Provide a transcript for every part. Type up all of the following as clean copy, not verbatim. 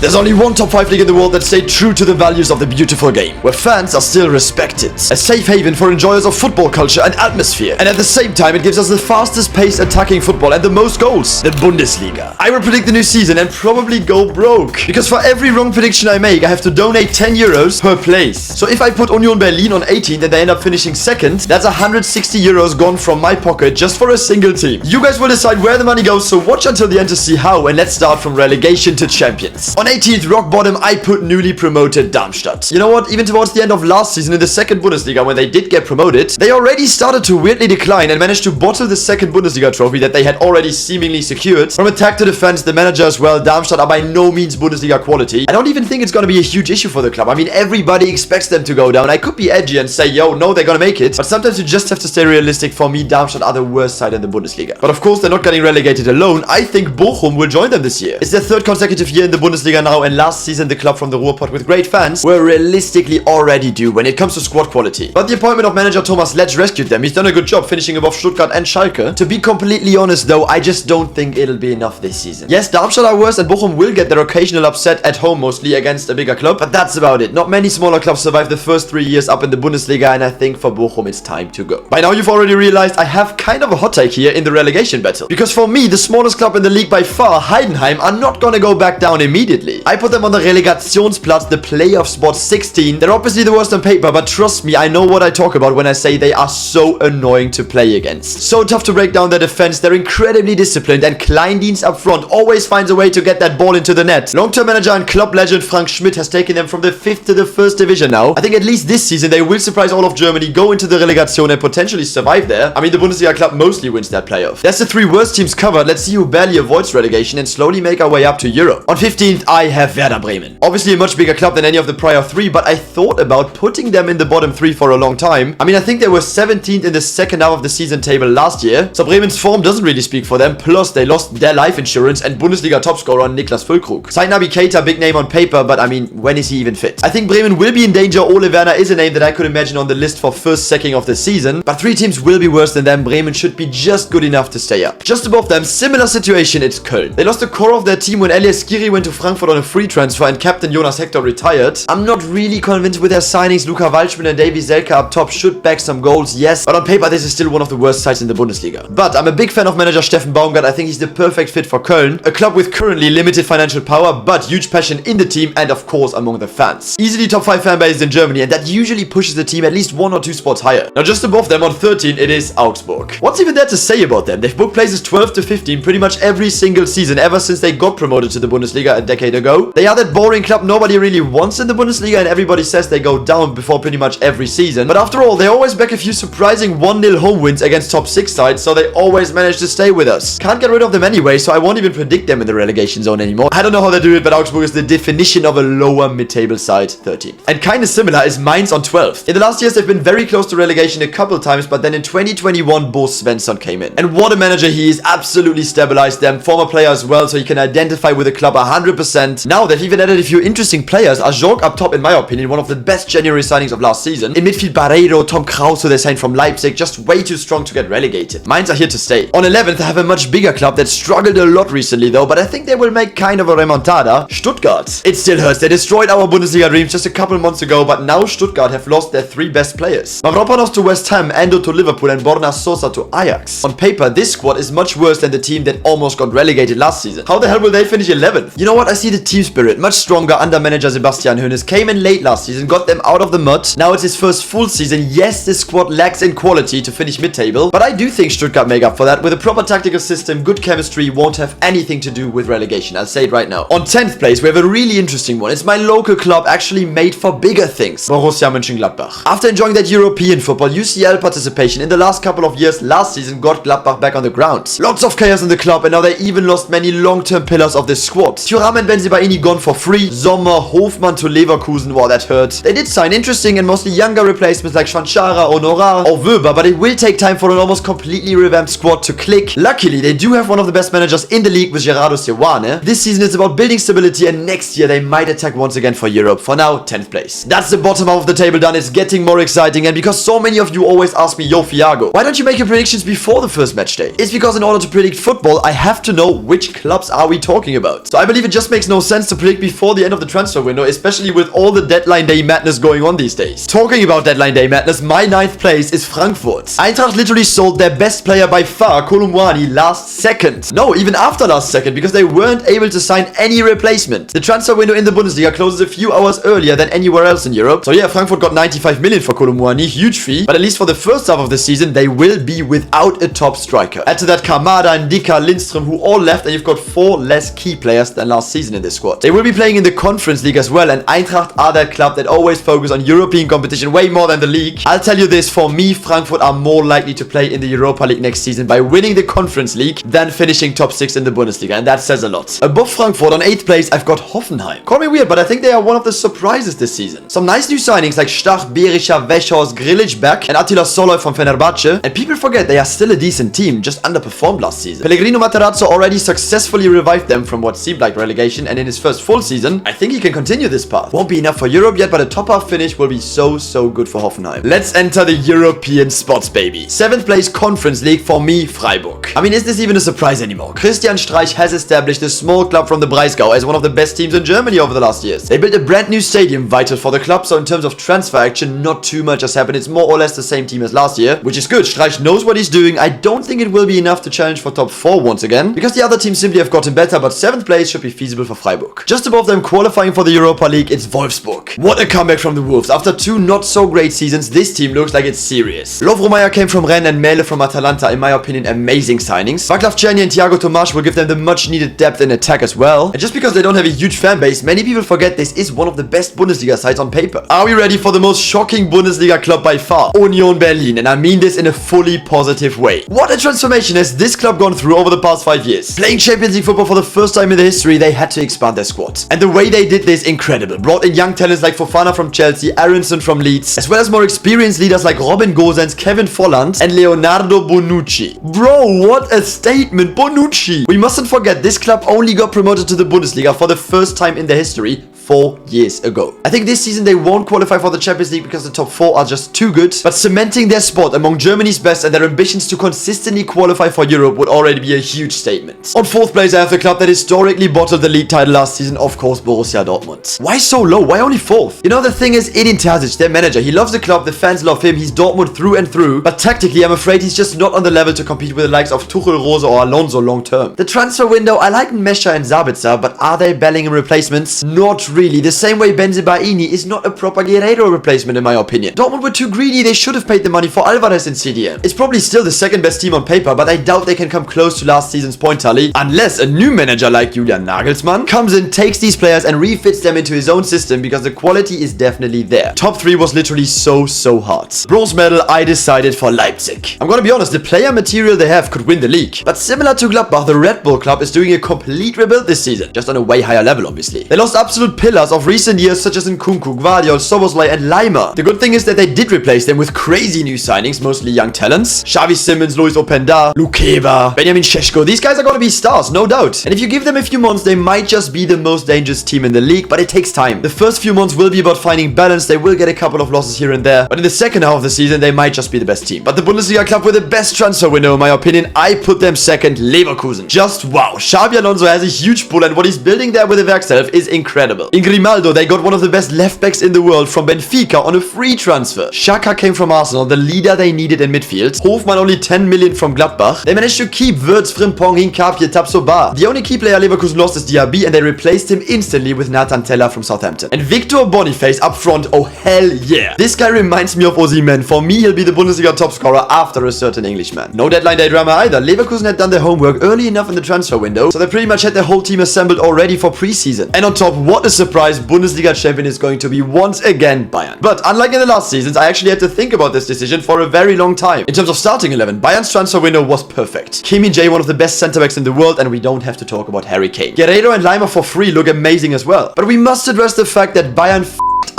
There's only one top 5 league in the world that stayed true to the values of the beautiful game, where fans are still respected. A safe haven for enjoyers of football culture and atmosphere. And at the same time, it gives us the fastest paced attacking football and the most goals. The Bundesliga. I will predict the new season and probably go broke. Because for every wrong prediction I make, I have to donate 10 euros per place. So if I put Union Berlin on 18 and they end up finishing second, that's 160 euros gone from my pocket just for a single team. You guys will decide where the money goes, so watch until the end to see how, and let's start from relegation to champions. On 18th, rock bottom, I put newly promoted Darmstadt. You know what? Even towards the end of last season in the second Bundesliga, when they did get promoted, they already started to weirdly decline and managed to bottle the second Bundesliga trophy that they had already seemingly secured. From attack to defense, the manager as well, Darmstadt are by no means Bundesliga quality. I don't even think it's going to be a huge issue for the club. I mean, everybody expects them to go down. I could be edgy and say, yo, no, they're going to make it. But sometimes you just have to stay realistic. For me, Darmstadt are the worst side in the Bundesliga. But of course, they're not getting relegated alone. I think Bochum will join them this year. It's their third consecutive year in the Bundesliga now, and last season the club from the Ruhrpott with great fans were realistically already due when it comes to squad quality. But the appointment of manager Thomas Letsch rescued them. He's done a good job finishing above Stuttgart and Schalke. To be completely honest though, I just don't think it'll be enough this season. Yes, Darmstadt are worse and Bochum will get their occasional upset at home, mostly against a bigger club, but that's about it. Not many smaller clubs survive the first 3 years up in the Bundesliga, and I think for Bochum it's time to go. By now you've already realized I have kind of a hot take here in the relegation battle. Because for me, the smallest club in the league by far, Heidenheim, are not gonna go back down immediately. I put them on the Relegationsplatz, the playoff spot 16. They're obviously the worst on paper, but trust me, I know what I talk about when I say they are so annoying to play against. So tough to break down their defense, they're incredibly disciplined, and Kleindienst up front always finds a way to get that ball into the net. Long-term manager and club legend Frank Schmidt has taken them from the 5th to the 1st division now. I think at least this season they will surprise all of Germany, go into the relegation and potentially survive there. I mean, the Bundesliga club mostly wins that playoff. That's the 3 worst teams covered. Let's see who barely avoids relegation and slowly make our way up to Europe. On 15th, I have Werder Bremen. Obviously a much bigger club than any of the prior 3, but I thought about putting them in the bottom 3 for a long time. I mean, I think they were 17th in the second half of the season table last year, so Bremen's form doesn't really speak for them, plus they lost their life insurance and Bundesliga top scorer Niklas Füllkrug. Naby Keita, big name on paper, but I mean, when is he even fit? I think Bremen will be in danger. Ole Werner is a name that I could imagine on the list for first sacking of the season, but 3 teams will be worse than them. Bremen should be just good enough to stay up. Just above them, similar situation, it's Köln. They lost the core of their team when Elias Skiri went to Frankfurt on a free transfer and captain Jonas Hector retired. I'm not really convinced with their signings. Luka Waldschmidt and Davy Selke up top should back some goals, yes, but on paper this is still one of the worst sides in the Bundesliga. But I'm a big fan of manager Steffen Baumgart. I think he's the perfect fit for Köln, a club with currently limited financial power, but huge passion in the team and of course among the fans. Easily top 5 fan base in Germany, and that usually pushes the team at least 1 or 2 spots higher. Now just above them on 13, it is Augsburg. What's even there to say about them? They've booked places 12 to 15 pretty much every single season ever since they got promoted to the Bundesliga a decade ago. They are that boring club nobody really wants in the Bundesliga, and everybody says they go down before pretty much every season. But after all, they always back a few surprising 1-0 home wins against top 6 sides, so they always manage to stay with us. Can't get rid of them anyway, so I won't even predict them in the relegation zone anymore. I don't know how they do it, but Augsburg is the definition of a lower mid-table side, 13th. And kinda similar is Mainz on 12th. In the last years, they've been very close to relegation a couple times, but then in 2021, Bo Svensson came in. And what a manager he is, absolutely stabilized them. Former player as well, so he can identify with the club 100%. Now, they've even added a few interesting players. Ajorg up top, in my opinion, one of the best January signings of last season. In midfield, Barreiro, Tom Krause, they signed from Leipzig, just way too strong to get relegated. Mainz are here to stay. On 11th, I have a much bigger club that struggled a lot recently though, but I think they will make kind of a remontada. Stuttgart. It still hurts. They destroyed our Bundesliga dreams just a couple months ago, but now Stuttgart have lost their 3 best players. Mavropanos to West Ham, Endo to Liverpool, and Borna Sosa to Ajax. On paper, this squad is much worse than the team that almost got relegated last season. How the hell will they finish 11th? You know what? I see the team spirit much stronger under manager Sebastian Hoeneß. Came in late last season, got them out of the mud. Now it's his first full season. Yes, this squad lacks in quality to finish mid-table, but I do think Stuttgart make up for that. With a proper tactical system, good chemistry, won't have anything to do with relegation. I'll say it right now. On 10th place, we have a really interesting one. It's my local club, actually made for bigger things. Borussia Mönchengladbach. After enjoying that European football, UCL participation in the last couple of years, last season got Gladbach back on the ground. Lots of chaos in the club, and now they even lost many long-term pillars of this squad. Thuram and Benzibaini gone for free. Sommer, Hofmann to Leverkusen, wow, that hurt. They did sign interesting and mostly younger replacements like Schwanchara, Honorar, or Wöber, but it will take time for an almost completely revamped squad to click. Luckily, they do have one of the best managers in the league with Gerardo Seoane. This season it's about building stability, and next year they might attack once again for Europe. For now, 10th place. That's the bottom half of the table done. It's getting more exciting, and because so many of you always ask me, yo Fiago, why don't you make your predictions before the first match day? It's because in order to predict football, I have to know which clubs are we talking about. So I believe it just makes no sense to predict before the end of the transfer window, especially with all the deadline day madness going on these days. Talking about deadline day madness, my 9th place is Frankfurt. Eintracht literally sold their best player by far, Kolumwani, last second. No, even after last second, because they weren't able to sign any replacement. The transfer window in the Bundesliga closes a few hours earlier than anywhere else in Europe. So yeah, Frankfurt got 95 million for Kolumwani, huge fee, but at least for the first half of the season, they will be without a top striker. Add to that Kamada, Ndika, Lindström, who all left, and you've got 4 less key players than last season in this squad. They will be playing in the Conference League as well, and Eintracht are that club that always focus on European competition way more than the league. I'll tell you this, for me, Frankfurt are more likely to play in the Europa League next season by winning the Conference League than finishing top 6 in the Bundesliga, and that says a lot. Above Frankfurt, on 8th place, I've got Hoffenheim. Call me weird, but I think they are one of the surprises this season. Some nice new signings like Stach, Berisha, Weghorst, Grilic back, and Attila Soloy from Fenerbahce, and people forget they are still a decent team, just underperformed last season. Pellegrino Materazzo already successfully revived them from what seemed like relegation, and in his first full season, I think he can continue this path. Won't be enough for Europe yet, but a top half finish will be so good for Hoffenheim. Let's enter the European spots, baby. 7th place Conference League for me, Freiburg. I mean, is this even a surprise anymore? Christian Streich has established a small club from the Breisgau as one of the best teams in Germany over the last years. They built a brand new stadium, vital for the club, so in terms of transfer action, not too much has happened. It's more or less the same team as last year, which is good. Streich knows what he's doing. I don't think it will be enough to challenge for top 4 once again, because the other teams simply have gotten better, but 7th place should be feasible for Freiburg. Just above them qualifying for the Europa League, it's Wolfsburg. What a comeback from the Wolves. After 2 not so great seasons, this team looks like it's serious. Lovromayer came from Rennes and Mele from Atalanta, in my opinion, amazing signings. Vaclav Černý and Thiago Tomáš will give them the much needed depth in attack as well. And just because they don't have a huge fan base, many people forget this is one of the best Bundesliga sides on paper. Are we ready for the most shocking Bundesliga club by far? Union Berlin, and I mean this in a fully positive way. What a transformation has this club gone through over the past 5 years. Playing Champions League football for the first time in their history, they had to expand their squad. And the way they did this, incredible. Brought in young talents like Fofana from Chelsea, Aronson from Leeds, as well as more experienced leaders like Robin Gosens, Kevin Volland, and Leonardo Bonucci. Bro, what a statement, Bonucci! We mustn't forget, this club only got promoted to the Bundesliga for the first time in their history 4 years ago. I think this season they won't qualify for the Champions League because the top 4 are just too good, but cementing their spot among Germany's best and their ambitions to consistently qualify for Europe would already be a huge statement. On 4th place, I have the club that historically bottled the league title last season, of course, Borussia Dortmund. Why so low? Why only 4th? You know, the thing is, Edin Terzic, their manager, he loves the club, the fans love him, he's Dortmund through and through, but tactically, I'm afraid he's just not on the level to compete with the likes of Tuchel, Rose or Alonso long term. The transfer window, I like Mesha and Sabitzer, but are they Bellingham replacements? Not really. The same way Benzibaini is not a proper Guerreiro replacement in my opinion. Dortmund were too greedy, they should have paid the money for Alvarez in CDM. It's probably still the second best team on paper, but I doubt they can come close to last season's point tally, unless a new manager like Julian Nagelsmann comes in, takes these players and refits them into his own system, because the quality is definitely there. Top 3 was literally so hard. Bronze medal, I decided for Leipzig. I'm gonna be honest, the player material they have could win the league, but similar to Gladbach, the Red Bull club is doing a complete rebuild this season, just on a way higher level obviously. They lost absolute pillars of recent years such as Nkunku, Gvardiol, Szoboszlai and Leimer. The good thing is that they did replace them with crazy new signings, mostly young talents. Xavi Simons, Luis Openda, Lukeba, Benjamin Šeško. These guys are gonna be stars, no doubt. And if you give them a few months, they might just be the most dangerous team in the league, but it takes time. The first few months will be about finding balance. They will get a couple of losses here and there, but in the second half of the season, they might just be the best team. But the Bundesliga club with the best transfer window, in my opinion, I put them second, Leverkusen. Just wow. Xabi Alonso has a huge pull, and what he's building there with the Werkself is incredible. In Grimaldo, they got one of the best left backs in the world from Benfica on a free transfer. Xhaka came from Arsenal, the leader they needed in midfield. Hofmann only 10 million from Gladbach. They managed to keep Wirtz, Frimpong, Hinkapie, Tapsoba. The only key player Leverkusen lost is Diaby, and they replaced him instantly with Nathan Teller from Southampton. And Victor Boniface up front, oh hell yeah. This guy reminds me of Osimhen. For me, he'll be the Bundesliga top scorer after a certain Englishman. No deadline day drama either. Leverkusen had done their homework early enough in the transfer window, so they pretty much had their whole team assembled already for preseason. And on top, what a surprise, Bundesliga champion is going to be once again Bayern. But unlike in the last seasons, I actually had to think about this decision for a very long time. In terms of starting 11, Bayern's transfer window was perfect. Kim Min-jae, one of the best centre-backs in the world, and we don't have to talk about Harry Kane. Guerreiro and Leimer for free look amazing as well. But we must address the fact that Bayern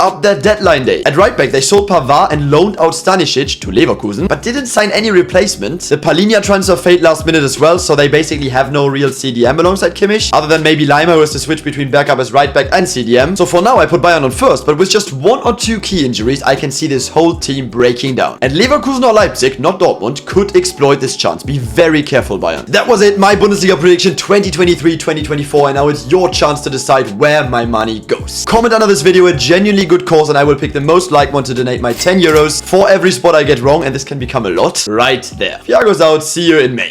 up their deadline day. At right back, they sold Pavard and loaned out Stanisic to Leverkusen, but didn't sign any replacement. The Palhinha transfer failed last minute as well, so they basically have no real CDM alongside Kimmich, other than maybe Lima, who has to switch between backup as right back and CDM. So for now, I put Bayern on first, but with just 1 or 2 key injuries, I can see this whole team breaking down. And Leverkusen or Leipzig, not Dortmund, could exploit this chance. Be very careful, Bayern. That was it, my Bundesliga prediction 2023-2024, and now it's your chance to decide where my money goes. Comment under this video a genuinely good cause, and I will pick the most liked one to donate my €10 for every spot I get wrong, and this can become a lot right there. Fiago's out. See you in May.